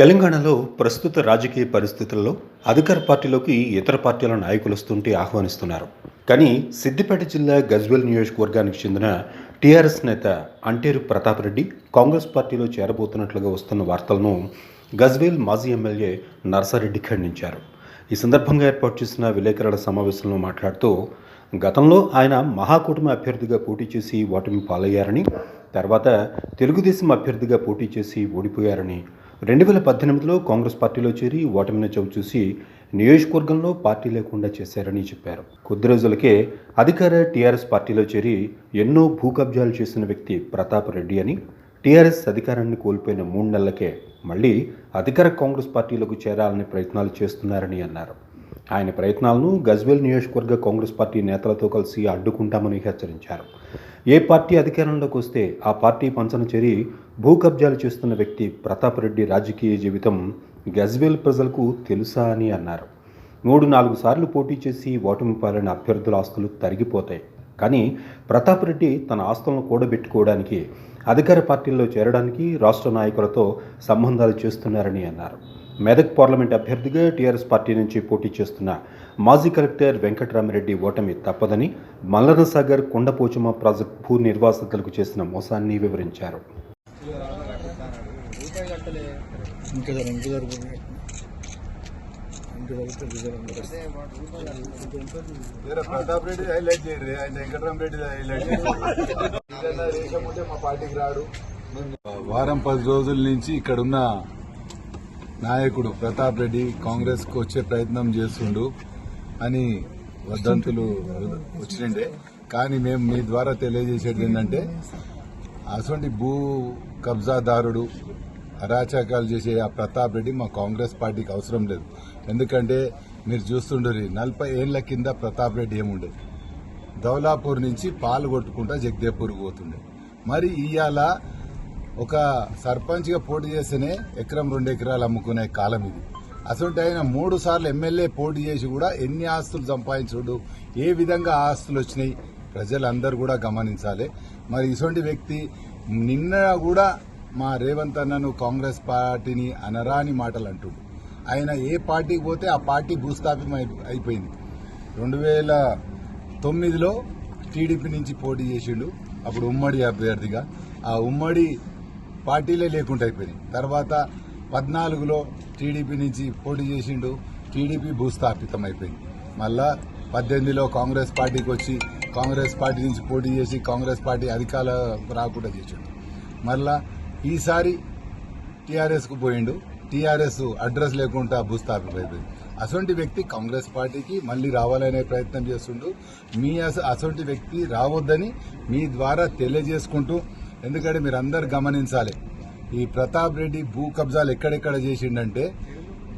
తెలంగాణలో ప్రస్తుత రాజకీయ పరిస్థితుల్లో అధికార పార్టీలోకి ఇతర పార్టీల నాయకులు వస్తుంటే ఆహ్వానిస్తున్నారు. కానీ సిద్దిపేట జిల్లా గజ్వేల్ నియోజకవర్గానికి చెందిన టీఆర్ఎస్ నేత అంటేరు ప్రతాప్ రెడ్డి కాంగ్రెస్ పార్టీలో చేరబోతున్నట్లుగా వస్తున్న వార్తలను గజ్వేల్ మాజీ ఎమ్మెల్యే నర్సారెడ్డి ఖండించారు. ఈ సందర్భంగా ఏర్పాటు చేసిన విలేకరుల సమావేశంలో మాట్లాడుతూ గతంలో ఆయన మహాకూటమి అభ్యర్థిగా పోటీ చేసి ఓటమి పాలయ్యారని, తర్వాత తెలుగుదేశం అభ్యర్థిగా పోటీ చేసి ఓడిపోయారని, 2018లో కాంగ్రెస్ పార్టీలో చేరి ఓటమిని చవిచూసి నియోజకవర్గంలో పార్టీ లేకుండా చేశారని చెప్పారు. కొద్ది రోజులకే అధికార టీఆర్ఎస్ పార్టీలో చేరి ఎన్నో భూ కబ్జాలు చేసిన వ్యక్తి ప్రతాప్ రెడ్డి అని, టీఆర్ఎస్ అధికారాన్ని కోల్పోయిన 3 నెలలకే మళ్లీ అధికార కాంగ్రెస్ పార్టీలోకి చేరాలని ప్రయత్నాలు చేస్తున్నారని అన్నారు. ఆయన ప్రయత్నాలను గజ్వేల్ నియోజకవర్గ కాంగ్రెస్ పార్టీ నేతలతో కలిసి అడ్డుకుంటామని హెచ్చరించారు. ఏ పార్టీ అధికారంలోకి వస్తే ఆ పార్టీ పంచన చేరి భూ కబ్జాలు చేస్తున్న వ్యక్తి ప్రతాప్ రెడ్డి రాజకీయ జీవితం గజ్వేల్ ప్రజలకు తెలుసా అని అన్నారు. 3-4 సార్లు పోటీ చేసి ఓటమి పాలైన అభ్యర్థుల ఆస్తులు తరిగిపోతాయి. కానీ ప్రతాప్ రెడ్డి తన ఆస్తులను కూడబెట్టుకోవడానికి, అధికార పార్టీల్లో చేరడానికి రాష్ట్ర నాయకులతో సంబంధాలు చేస్తున్నారని అన్నారు. మెదక్ పార్లమెంట్ అభ్యర్థిగా టీఆర్ఎస్ పార్టీ నుంచి పోటీ చేస్తున్న మాజీ కలెక్టర్ వెంకటరామిరెడ్డి ఓటమి తప్పదని, మల్లనసాగర్ కొండపోచమ్మ ప్రాజెక్టు భూ నిర్వాసితులకు చేసిన మోసాన్ని వివరించారు. ప్రతాప్ రెడ్డి హైలైట్ చేయరు, ఆయన వెంకటరామరెడ్డి హైలైట్ మా పార్టీకి రాడు. వారం 10 రోజుల నుంచి ఇక్కడున్న నాయకుడు ప్రతాప్ రెడ్డి కాంగ్రెస్ కు వచ్చే ప్రయత్నం చేస్తుండు అని వదంతులు వచ్చిండే. కానీ మేము మీ ద్వారా తెలియజేసేది ఏంటంటే, అసలు భూ కబ్జాదారుడు, అరాచకాలు చేసే ఆ ప్రతాప్ రెడ్డి మా కాంగ్రెస్ పార్టీకి అవసరం లేదు. ఎందుకంటే మీరు చూస్తుండ్రి 40 ఏళ్ల కింద ప్రతాప్ రెడ్డి ఏముండే, దౌలాపూర్ నుంచి పాలు కొట్టుకుంటా జగదేపూర్కి పోతుండే. మరి ఇవాళ ఒక సర్పంచ్గా పోటీ చేస్తేనే ఎకరం 2 ఎకరాలు అమ్ముకునే కాలం ఇది. అసలు ఆయన 3 సార్లు ఎమ్మెల్యే పోటీ చేసి కూడా ఎన్ని ఆస్తులు సంపాదించుడు, ఏ విధంగా ఆస్తులు వచ్చినాయి ప్రజలందరూ కూడా గమనించాలి. మరి ఇటువంటి వ్యక్తి నిన్న కూడా మా రేవంత్ అన్నను కాంగ్రెస్ పార్టీని అనరాని మాటలు అంటుండు. ఆయన ఏ పార్టీకి పోతే ఆ పార్టీ భూస్థాపితం అయిపోయింది. 2009లో టీడీపీ నుంచి పోటీ చేసిండు, అప్పుడు ఉమ్మడి అభ్యర్థిగా. ఆ ఉమ్మడి పార్టీలే లేకుండా అయిపోయినాయి. తర్వాత 14లో టీడీపీ నుంచి పోటీ చేసిండు, టీడీపీ భూస్థాపితం అయిపోయింది. మళ్ళా 18లో కాంగ్రెస్ పార్టీకి వచ్చి కాంగ్రెస్ పార్టీ నుంచి పోటీ చేసి కాంగ్రెస్ పార్టీ అధికారం రాకుండా చేసిండు. మళ్ళా ఈసారి టీఆర్ఎస్కు పోయిండు, టీఆర్ఎస్ అడ్రస్ లేకుండా భూస్థాపితం అయిపోయింది. అసొంటి వ్యక్తి కాంగ్రెస్ పార్టీకి మళ్లీ రావాలనే ప్రయత్నం చేస్తుండు. మీ అసొంటి వ్యక్తి రావద్దని మీ ద్వారా తెలియజేసుకుంటూ, ఎందుకంటే మీరు అందరు గమనించాలి, ఈ ప్రతాప్ రెడ్డి భూ కబ్జాలు ఎక్కడెక్కడ చేసిండంటే,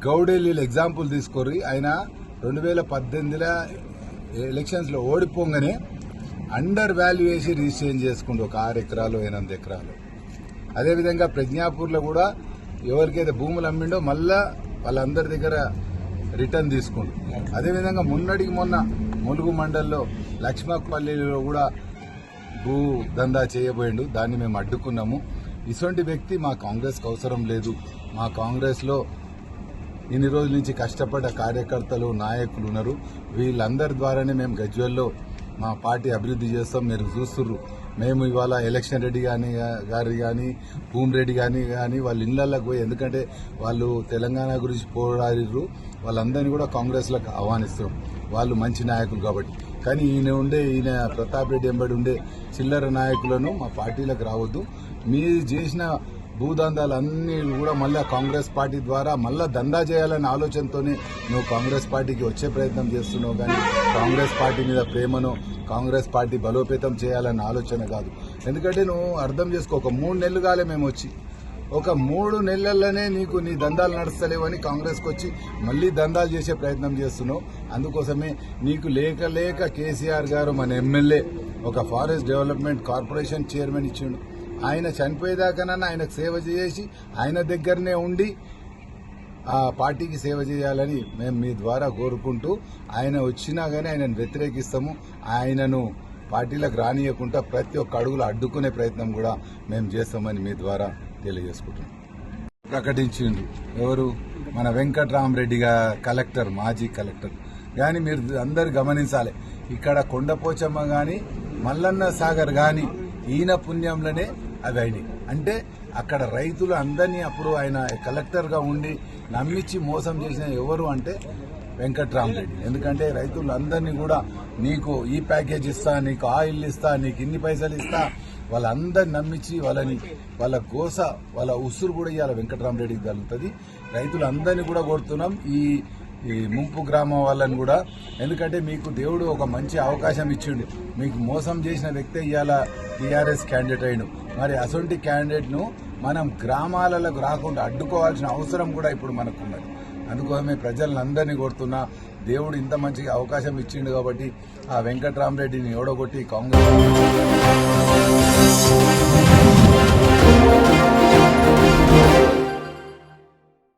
గౌడెల్లీలో ఎగ్జాంపుల్ తీసుకోరు. ఆయన 2018 ఎలక్షన్స్ లో ఓడిపోగానే అండర్ వాల్యూ వేసి రిజిస్ట్రేషన్ చేసుకుంటూ ఒక 6 ఎకరాలు 8 ఎకరాలు. అదేవిధంగా ప్రజ్ఞాపూర్లో కూడా ఎవరికైతే భూములు అమ్మిండో మళ్ళా వాళ్ళందరి దగ్గర రిటర్న్ తీసుకుంటూ, అదేవిధంగా మొన్నటికి మొన్న ములుగు మండల్లో లక్ష్మపల్లిలో కూడా భూ దందా చేయబోయిండు. దాన్ని మేము అడ్డుకున్నాము. ఇటువంటి వ్యక్తి మా కాంగ్రెస్కి అవసరం లేదు. మా కాంగ్రెస్లో ఇన్ని రోజుల నుంచి కష్టపడ్డ కార్యకర్తలు, నాయకులు ఉన్నారు. వీళ్ళందరి ద్వారానే మేము గజ్వేల్లో మా పార్టీ అభివృద్ధి చేస్తాం. మీరు చూస్తుర్రు, మేము ఇవాళ ఎలక్షన్ రెడ్డి గారు కానీ భూమి రెడ్డి కానీ వాళ్ళ ఇళ్లలోకి పోయి, ఎందుకంటే వాళ్ళు తెలంగాణ గురించి పోరాడిర్రు, వాళ్ళందరినీ కూడా కాంగ్రెస్లోకి ఆహ్వానిస్తాం. వాళ్ళు మంచి నాయకులు కాబట్టి. కానీ ఈయన ప్రతాప్ రెడ్డి ఎంబడి ఉండే చిల్లర నాయకులను మా పార్టీలకు రావద్దు. మీరు చేసిన భూదందాలన్నీ కూడా మళ్ళీ కాంగ్రెస్ పార్టీ ద్వారా మళ్ళా దందా చేయాలనే ఆలోచనతోనే నువ్వు కాంగ్రెస్ పార్టీకి వచ్చే ప్రయత్నం చేస్తున్నావు. కానీ కాంగ్రెస్ పార్టీ మీద ప్రేమను, కాంగ్రెస్ పార్టీ బలోపేతం చేయాలన్న ఆలోచన కాదు. ఎందుకంటే నువ్వు అర్థం చేసుకో, ఒక 3 నెలలు కాలే మేము వచ్చి, ఒక 3 నెలల్లోనే నీకు నీ దందాలు నడుస్తలేవని కాంగ్రెస్కి వచ్చి మళ్లీ దందాలు చేసే ప్రయత్నం చేస్తున్నావు. అందుకోసమే నీకు లేక కేసీఆర్ గారు మన ఎమ్మెల్యే ఒక ఫారెస్ట్ డెవలప్మెంట్ కార్పొరేషన్ చైర్మన్ ఇచ్చిండు. ఆయన చనిపోయేదాకానన్నా ఆయనకు సేవ చేసి ఆయన దగ్గరనే ఉండి ఆ పార్టీకి సేవ చేయాలని మేము మీ ద్వారా కోరుకుంటూ, ఆయన వచ్చినా కానీ ఆయనను వ్యతిరేకిస్తాము. ఆయనను పార్టీలకు రానియకుండా ప్రతి ఒక్క అడుగులు అడ్డుకునే ప్రయత్నం కూడా మేము చేస్తామని మీ ద్వారా తెలియజేసుకుంటున్నాం. ప్రకటించిండు. ఎవరు? మన వెంకట్రామరెడ్డిగా కలెక్టర్, మాజీ కలెక్టర్. కానీ మీరు అందరు గమనించాలి, ఇక్కడ కొండపోచమ్మ కానీ మల్లన్న సాగర్ కానీ ఈయన పుణ్యంలోనే అవి అయినాయి. అంటే అక్కడ రైతులు అందరినీ అప్పుడు ఆయన కలెక్టర్గా ఉండి నమ్మించి మోసం చేసిన ఎవరు అంటే వెంకట్రామరెడ్డి. ఎందుకంటే రైతులందరినీ కూడా నీకు ఈ ప్యాకేజ్ ఇస్తా, నీకు ఆ ఇల్లు ఇస్తా, నీకు ఇన్ని పైసలు ఇస్తా, వాళ్ళందరిని నమ్మించి వాళ్ళ గోస, వాళ్ళ ఉసురు కూడా ఇవాళ వెంకట్రామరెడ్డికి తగులుతుంది. రైతులందరినీ కూడా కోరుతున్నాం, ఈ ముంపు గ్రామం వాళ్ళని కూడా. ఎందుకంటే మీకు దేవుడు ఒక మంచి అవకాశం ఇచ్చిండు. మీకు మోసం చేసిన వ్యక్తే ఇవాళ టీఆర్ఎస్ క్యాండిడేట్ అయ్యిండు. మరి అసొంటి క్యాండిడేట్ను మనం గ్రామాలకు రాకుండా అడ్డుకోవాల్సిన అవసరం కూడా ఇప్పుడు మనకున్నది. అందుకోసమే ప్రజలందరినీ కోరుతున్నా, దేవుడు ఇంత మంచి అవకాశం ఇచ్చిండు కాబట్టి ఆ వెంకట్రామరెడ్డిని ఓడగొట్టి కాంగ్రెస్